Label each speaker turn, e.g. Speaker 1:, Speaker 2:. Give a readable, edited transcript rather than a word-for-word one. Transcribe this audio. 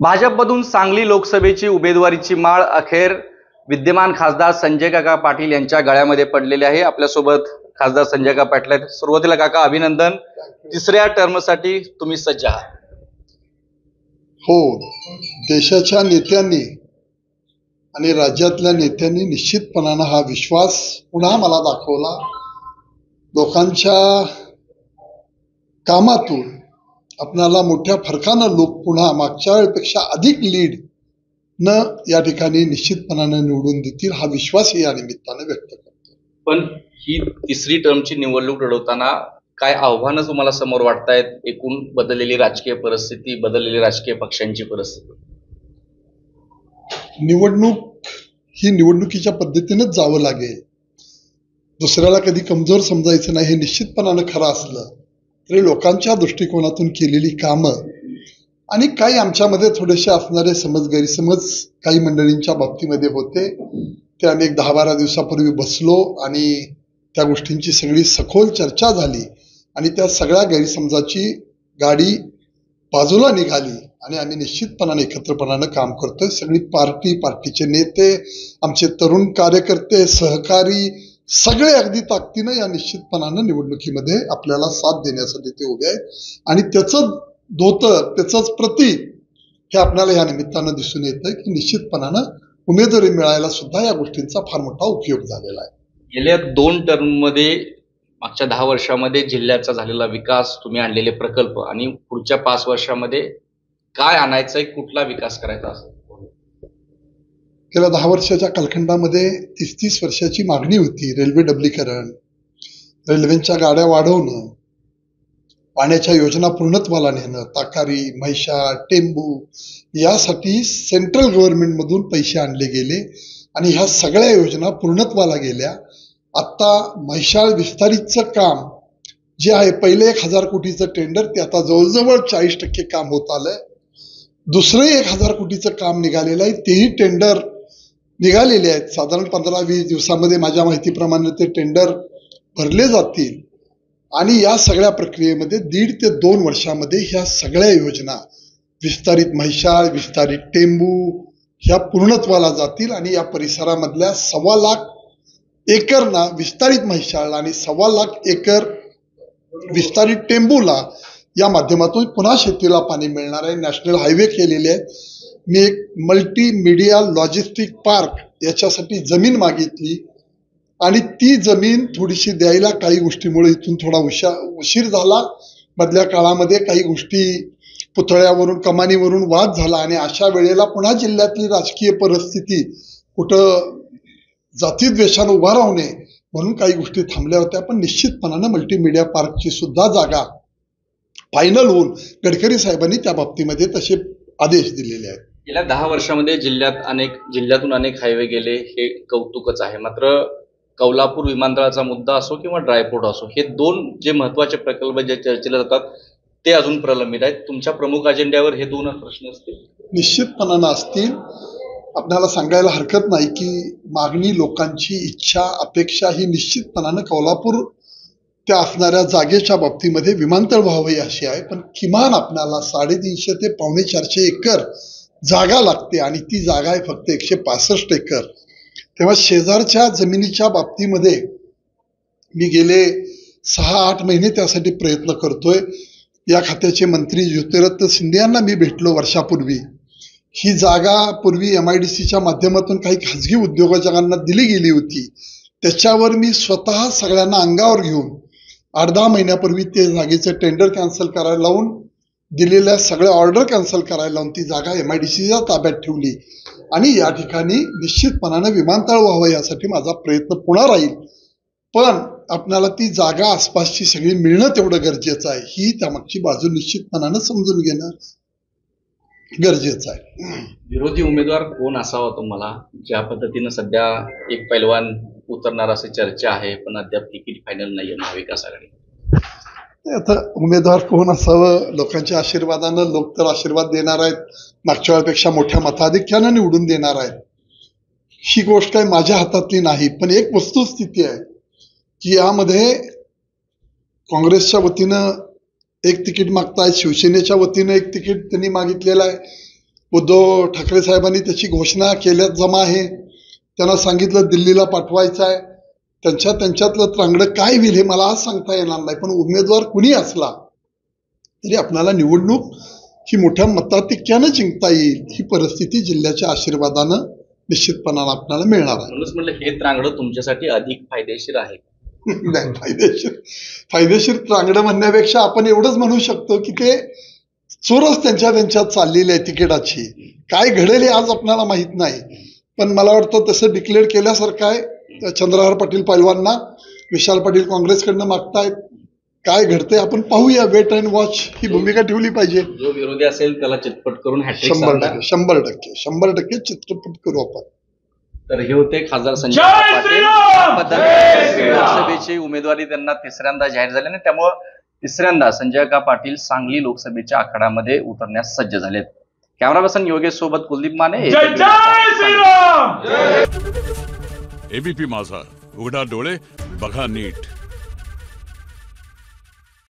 Speaker 1: भाजपमधून सांगली लोकसभेची उमेदवारीची माळ अखेर विद्यमान खासदार संजय काका पाटील यांच्या गळ्यामध्ये पडलेली आहे। आपल्यासोबत खासदार संजय काका पाटील आहेत। सुरुवातीला काका अभिनंदन, तिसऱ्या टर्मसाठी तुम्ही सज्ज आहात।
Speaker 2: हो, देशाच्या नेत्यांनी आणि राज्यातल्या नेत्यांनी निश्चितपणाने हा विश्वास पुन्हा मला दाखवला। लोकांच्या कामातून आपल्याला मोठ्या फरकानं लोक पुन्हा मागच्या वेळेपेक्षा अधिक लीड न या ठिकाणी निश्चितपणाने निवडून देतील हा विश्वास या निमित्ताने व्यक्त करतो।
Speaker 1: पण ही तिसरी टर्मची निवडणूक लढवताना काय आव्हानं तुम्हाला समोर वाटतायत? एकूण बदललेली राजकीय परिस्थिती, बदललेली राजकीय पक्षांची परिस्थिती।
Speaker 2: निवडणूक ही निवडणुकीच्या पद्धतीनेच जावं लागेल। दुसऱ्याला कधी कमजोर समजायचं नाही हे निश्चितपणाने खरं असलं तरी लोकांच्या दृष्टिकोनातून केलेली कामं आणि काही आमच्यामध्ये थोडेसे असणारे समज गैरसमज काही मंडळींच्या बाबतीमध्ये होते ते आम्ही एक 10-12 दिवसापूर्वी बसलो आणि त्या गोष्टींची सगळी सखोल चर्चा झाली आणि त्या सगळ्या गैरसमजाची गाडी बाजूला निघाली आणि आम्ही निश्चितपणाने एकत्रपणाने काम करतोय। सगळी पार्टीचे नेते, आमचे तरुण कार्यकर्ते, सहकारी सगळे अगदी ताकदीने या निश्चितपणाने निवडणुकीमध्ये आपल्याला साथ देण्यासाठी ते उभे आहेत आणि त्याचं धोतर, त्याचंच प्रतीक हे आपल्याला या निमित्तानं दिसून येतंय की निश्चितपणानं उमेदवारी मिळायला सुद्धा या गोष्टींचा फार मोठा उपयोग झालेला आहे।
Speaker 1: गेल्या 2 टर्ममध्ये, मागच्या 10 वर्षामध्ये जिल्ह्याचा झालेला विकास, तुम्ही आणलेले प्रकल्प आणि पुढच्या 5 वर्षामध्ये काय आणायचंय, कुठला विकास करायचा असेल?
Speaker 2: गेल्या 10 वर्षाच्या कालखंडामध्ये 30-30 वर्षाची मागणी होती। रेल्वे डबलीकरण, रेल्वेच्या गाड्या वाढवणं, पाण्याच्या योजना पूर्णत्वाला नेणं, ताकारी, म्हैसाळ, टेंबू यासाठी सेंट्रल गव्हर्नमेंटमधून पैसे आणले गेले आणि ह्या सगळ्या योजना पूर्णत्वाला गेल्या। आता म्हैसाळ विस्तारितचं काम जे आहे, पहिले 1000 कोटीचं टेंडर ते आता जवळजवळ 40% काम होत आलंय। दुसरं 1000 कोटीचं काम निघालेलं आहे, तेही टेंडर निघालेले आहेत। साधारण 15-20 दिवसामध्ये माझ्या माहितीप्रमाणे ते टेंडर भरले जातील आणि या सगळ्या प्रक्रियेमध्ये 1.5 ते 2 वर्षामध्ये ह्या सगळ्या योजना विस्तारित म्हैसाळ, विस्तारित टेंबू ह्या पूर्णत्वाला जातील आणि या परिसरामधल्या 1.25 लाख एकरना विस्तारित म्हैसाळ आणि 1.25 लाख एकर विस्तारित टेंबूला या माध्यमातून पुन्हा शेतीला पाणी मिळणार आहे। नॅशनल हायवे केलेले आहेत। मी एक मल्टीमीडिया लॉजिस्टिक पार्क याच्यासाठी जमीन मागितली आणि ती जमीन थोडीशी द्यायला काही गोष्टीमुळे इथून थोडा उशीर झाला। मधल्या काळामध्ये काही गोष्टी पुतळ्यावरून, कमानीवरून वाद झाला आणि अशा वेळेला पुन्हा जिल्ह्यातली राजकीय परिस्थिती कुठं जातीद्वेषानं उभा राहू नये म्हणून काही गोष्टी थांबल्या होत्या। पण निश्चितपणानं मल्टीमीडिया पार्कची सुद्धा जागा फायनल होऊन गडकरी साहेबांनी त्या बाबतीमध्ये तसे आदेश दिलेले आहेत।
Speaker 1: गेल्या 10 वर्षामध्ये जिल्ह्यातून अनेक हायवे गेले, हे कौतुकच आहे। मात्र कौलापूर विमानतळाचा मुद्दा असो किंवा ड्रायपोर्ट असो, हे 2 जे महत्वाचे प्रकल्प जे चर्चेला जातात ते अजून प्रलंबित आहेत। तुमच्या प्रमुख अजेंड्यावर हे 2 प्रश्न असतील?
Speaker 2: निश्चितपणानं असतील। आपल्याला सांगायला हरकत नाही की मागणी, लोकांची इच्छा, अपेक्षा ही निश्चितपणानं कौलापूर त्या असणाऱ्या जागेच्या बाबतीमध्ये विमानतळ व्हावे अशी आहे। पण किमान आपल्याला 350 ते 450 एकर जागा लागते आणि ती जागा आहे फक्त 165 एकर। तेव्हा शेजारच्या जमिनीच्या बाबतीमध्ये मी गेले 6-8 महिने त्यासाठी प्रयत्न करतोय। या खात्याचे मंत्री ज्योतिरत्न शिंदे यांना मी भेटलो वर्षापूर्वी। ही जागा पूर्वी MIDCच्या माध्यमातून काही खाजगी उद्योजकांना दिली गेली होती। त्याच्यावर मी स्वतः सगळ्यांना अंगावर घेऊन 8-10 महिन्यापूर्वी ते जागेचं टेंडर कॅन्सल करायला लावून, दिलेल्या सगळ्या ऑर्डर कॅन्सल करायला लावून ती जागा MIDCच्या ताब्यात ठेवली आणि या ठिकाणी निश्चितपणानं विमानतळ व्हावं यासाठी माझा प्रयत्न पुन्हा राहील। पण आपल्याला ती जागा आसपासची सगळी मिळणं तेवढं गरजेचं आहे। ही त्यामागची बाजू निश्चितपणानं समजून घेणं गरजेचं आहे।
Speaker 1: विरोधी उमेदवार कोण असावा तुम्हाला? ज्या पद्धतीनं सध्या एक पैलवान उतरणार अशी चर्चा आहे, पण अद्याप तिकीट फायनल नाहीये महाविकास आघाडी।
Speaker 2: आता उमेदवार कोण असावं? लोकांच्या आशीर्वादानं लोक तर आशीर्वाद देणार आहेत, मागच्या वेळेपेक्षा मोठ्या मताधिक्यानं निवडून देणार आहेत। ही गोष्ट काही माझ्या हातातली नाही। पण एक वस्तुस्थिती आहे की यामध्ये काँग्रेसच्या वतीनं एक तिकीट मागतायत, शिवसेनेच्या वतीनं एक तिकीट त्यांनी मागितलेलं आहे, उद्धव ठाकरे साहेबांनी त्याची घोषणा केल्यात जमा आहे. त्यांना सांगितलं दिल्लीला पाठवायचं आहे. त्यांच्यातलं त्रांगडं काय होईल हे मला आज सांगता येणार नाही, पण उमेदवार कुणी असला तरी आपल्याला निवडणूक ही मोठ्या मताधिक्यानं जिंकता येईल ही परिस्थिती जिल्ह्याच्या आशीर्वादानं निश्चितपणानं आपल्याला मिळणार आहे.
Speaker 1: म्हणूनच म्हटलं हे त्रांगडं तुमच्यासाठी अधिक फायदेशीर आहे.
Speaker 2: नाही, फायदेशीर त्रांगडं म्हणण्यापेक्षा आपण एवढंच म्हणू शकतो की ते चोरच त्यांच्यात चाललेली आहे तिकिटाची. काय घडेल हे आज आपल्याला माहित नाही, पण मला वाटतं तसं डिक्लेअर केल्यासारखं आहे. चंद्रहार पाटील पैलवांना विशाल पाटील काँग्रेसकडनं मागतायत. काय घडतंय आपण पाहूया, वेट अँड वॉच ही भूमिका ठेवली पाहिजे.
Speaker 1: जो विरोधी असेल त्याला चितपट करून हॅट्रिक
Speaker 2: 100% चित्रपट करू आपण.
Speaker 1: तर हे होते खासदार संजय पाटील. या पद्धतीने लोकसभेची उमेदवारी त्यांना तिसऱ्यांदा जाहीर झाली आणि त्यामुळं तिसऱ्यांदा संजय पाटील सांगली लोकसभेच्या आखाड्यामध्ये उतरण्यास सज्ज झालेत. कॅमेरा पर्सन योगेश सोबत कुलदीप माने.
Speaker 3: एबीपी माझा, उघडा डोळे बघा नीट.